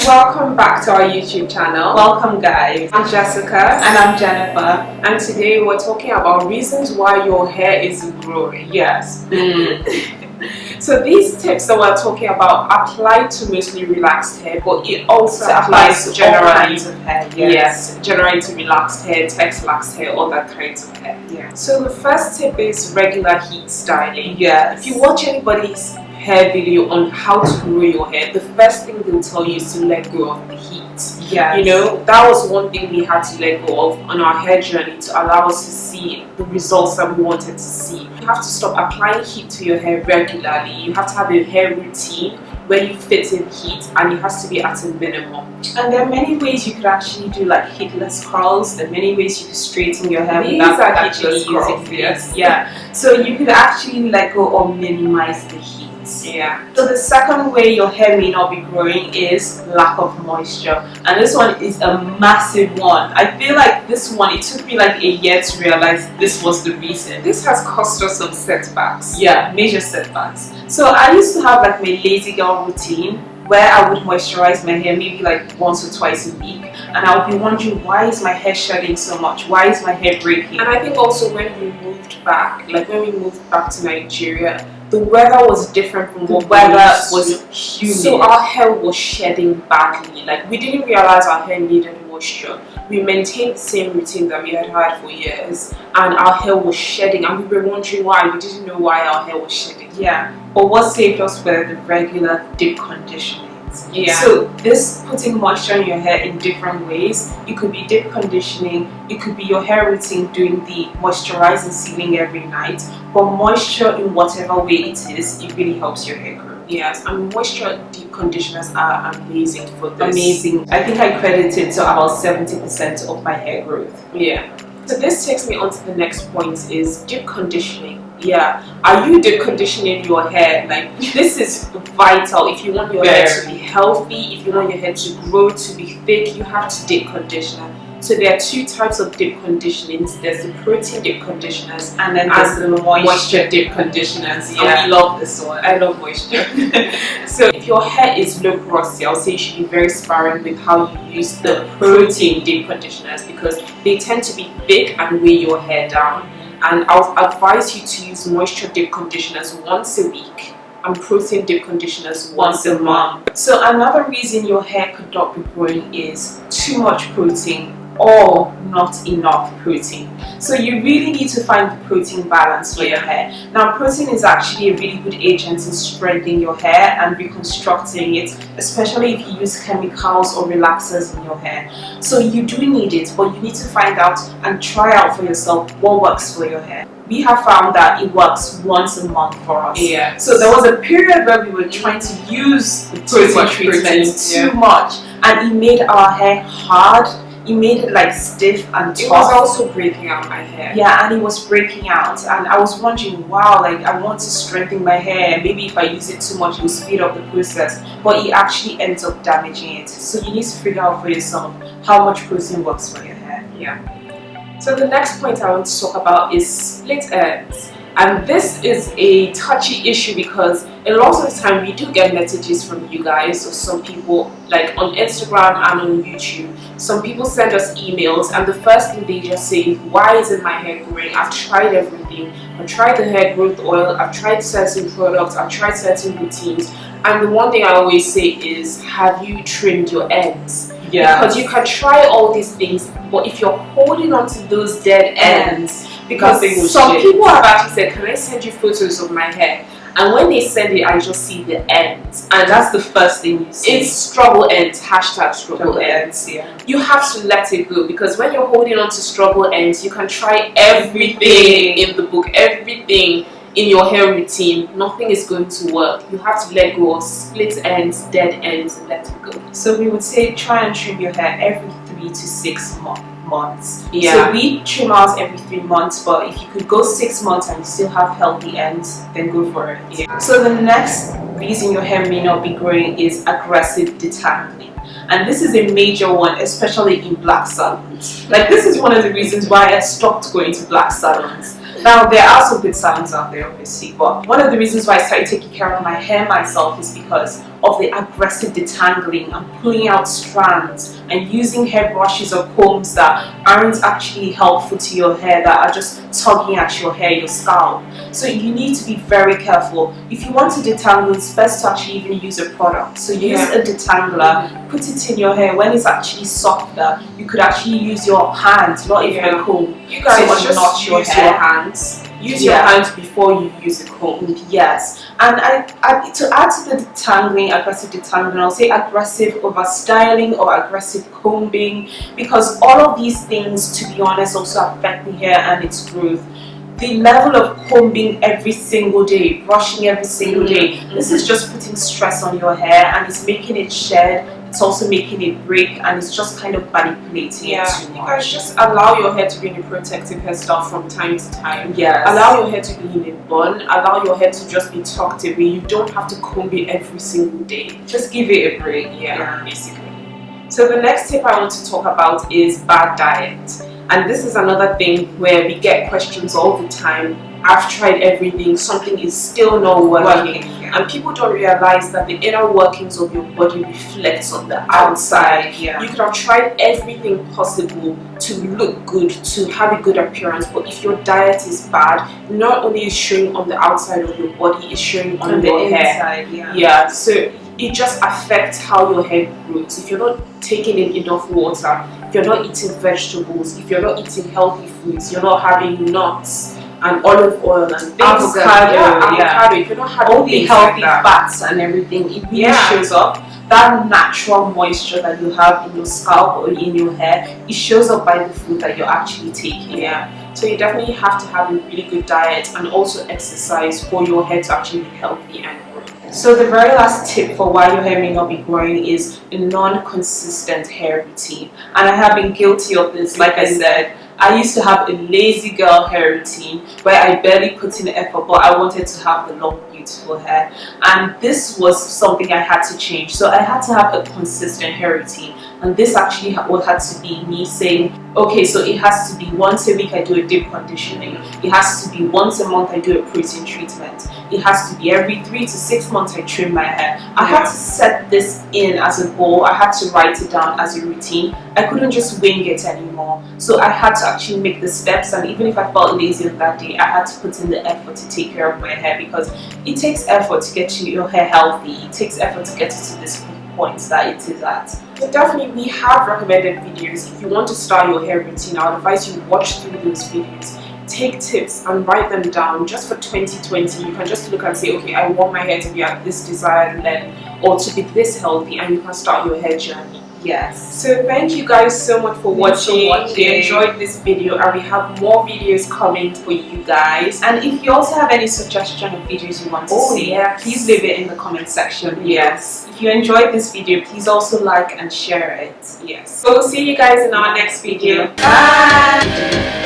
Welcome back to our YouTube channel. Welcome guys. I'm Jessica. And I'm Jennifer. And today we're talking about reasons why your hair isn't growing. Yes. So these tips that we're talking about apply to mostly relaxed hair, but it also applies to all kinds of hair. Yes, generally to relaxed hair, relaxed hair, all that kinds of hair. Yeah. So the first tip is regular heat styling. Yes. If you watch anybody's hair video on how to grow your hair, the first thing they'll tell you is to let go of the heat. Yes. You know, that was one thing we had to let go of on our hair journey to allow us to see the results that we wanted to see. You have to stop applying heat to your hair regularly. You have to have a hair routine where you fit in heat, and it has to be at a minimum. And there are many ways you could actually do like heatless curls. There are many ways you could straighten your hair These without are actually heatless curls, using yes. heat. Yeah. So you could actually let go or minimize the heat. Yeah. So the second way your hair may not be growing is lack of moisture, and this one is a massive one. I feel like this one, it took me like a year to realize this was the reason. This has caused us some setbacks. Yeah, major setbacks. So I used to have like my lazy girl routine where I would moisturize my hair maybe like once or twice a week, and I would be wondering, why is my hair shedding so much? Why is my hair breaking? And I think also when we moved back, to Nigeria, the weather was different from what weather was humid. So our hair was shedding badly. Like, we didn't realize our hair needed moisture. We maintained the same routine that we had had for years, and our hair was shedding, and we were wondering why. We didn't know why our hair was shedding. Yeah, but what saved us were the regular deep conditioning. Yeah. So this putting moisture in your hair in different ways. It could be deep conditioning, it could be your hair routine doing the moisturizing sealing every night, but moisture in whatever way it is, it really helps your hair grow. Yes, and moisture deep conditioners are amazing for this. Amazing. I think I credit it to about 70% of my hair growth. Yeah. So this takes me on to the next point, is deep conditioning. Yeah, are you deep conditioning your hair? Like, this is vital. If you want your hair to be healthy, if you want your hair to grow, to be thick, you have to deep condition it. So there are two types of deep conditionings. There's the protein deep conditioners, and then there's the moisture deep conditioners. Yeah, and we love this one. I love moisture. So if your hair is low porosity, I'll say you should be very sparing with how you use the protein deep conditioners, because they tend to be thick and weigh your hair down. And I'll advise you to use moisture deep conditioners once a week and protein deep conditioners once a month. So another reason your hair could not be growing is too much protein or not enough protein. So you really need to find the protein balance for your hair. Now, protein is actually a really good agent in strengthening your hair and reconstructing it, especially if you use chemicals or relaxers in your hair. So you do need it, but you need to find out and try out for yourself what works for your hair. We have found that it works once a month for us. Yeah. So there was a period where we were trying to use the protein treatment too much, and it made our hair hard. It made it like stiff and tough. It was also breaking out my hair. Yeah, and it was breaking out, and I was wondering, wow, like I want to strengthen my hair. Maybe if I use it too much, it will speed up the process, but it actually ends up damaging it. So you need to figure out for yourself how much protein works for your hair. Yeah. So the next point I want to talk about is split ends. And this is a touchy issue because a lot of the time we do get messages from you guys, or some people, like on Instagram and on YouTube. Some people send us emails, and the first thing they just say is, why isn't my hair growing? I've tried everything. I've tried the hair growth oil, I've tried certain products, I've tried certain routines. And the one thing I always say is, have you trimmed your ends? Yeah. Because you can try all these things, but if you're holding on to those dead ends, because some people have actually said, can I send you photos of my hair? And when they send it, I just see the ends, and that's the first thing you see. It's struggle ends, hashtag struggle ends. Yeah. You have to let it go, because when you're holding on to struggle ends, you can try everything in the book, everything in your hair routine, nothing is going to work. You have to let go of split ends, dead ends, and let it go. So we would say try and trim your hair every 3 to 6 months. Yeah. So we trim ours every 3 months, but if you could go 6 months and you still have healthy ends, then go for it. Yeah. So the next reason your hair may not be growing is aggressive detangling. And this is a major one, especially in black salons. Like, this is one of the reasons why I stopped going to black salons. Now, there are some good sounds out there, obviously, but one of the reasons why I started taking care of my hair myself is because of the aggressive detangling and pulling out strands and using hair brushes or combs that aren't actually helpful to your hair, that are just tugging at your hair, your scalp. So you need to be very careful. If you want to detangle, it's best to actually even use a product. So use a detangler, put it in your hair. When it's actually softer, you could actually use your hands, not even a comb. You guys just not your use hair. your hands. Use your hands before you use a comb. Yes, and to add to the detangling, aggressive detangling, I'll say aggressive over styling or aggressive combing, because all of these things, to be honest, also affect the hair and its growth. The level of combing every single day, brushing every single day, this is just putting stress on your hair, and it's making it shed. It's also making it break, and it's just kind of manipulating it too much. You guys just allow your hair to be in a protective hairstyle from time to time. Yes. Allow your hair to be in a bun. Allow your hair to just be tucked away. You don't have to comb it every single day. Just give it a break. Basically. So the next tip I want to talk about is bad diet. And this is another thing where we get questions all the time. I've tried everything, something is still not working. And people don't realize that the inner workings of your body reflects on the outside. You could have tried everything possible to look good, to have a good appearance, but if your diet is bad, not only is showing on the outside of your body, it's showing on your hair. So it just affects how your hair grows. If you're not taking in enough water, if you're not eating vegetables, if you're not eating healthy foods, you're not having nuts and olive oil and things, avocado, if you're not having all the healthy fats and everything, it really shows up. That natural moisture that you have in your scalp or in your hair, it shows up by the food that you're actually taking. So you definitely have to have a really good diet and also exercise for your hair to actually be healthy and grow. So the very last tip for why your hair may not be growing is a non-consistent hair routine. And I have been guilty of this. Like I said, I used to have a lazy girl hair routine where I barely put in effort, but I wanted to have the long, beautiful hair. And this was something I had to change. So I had to have a consistent hair routine. And this actually had to be me saying, okay, so it has to be once a week I do a deep conditioning. It has to be once a month I do a protein treatment. It has to be every 3 to 6 months I trim my hair. I had to set this in as a goal. I had to write it down as a routine. I couldn't just wing it anymore. So I had to actually make the steps, and even if I felt lazy on that day, I had to put in the effort to take care of my hair, because it takes effort to get your hair healthy. It takes effort to get it to this points that it is at. So definitely we have recommended videos. If you want to start your hair routine, I would advise you watch through those videos. Take tips and write them down. Just for 2020, you can just look and say, okay, I want my hair to be at this desired length or to be this healthy, and you can start your hair journey. Yes. So thank you guys so much for watching. We enjoyed this video, and we have more videos coming for you guys. And if you also have any suggestion of videos you want to see, please leave it in the comment section. If you enjoyed this video, please also like and share it. So we'll see you guys in our next video. Bye.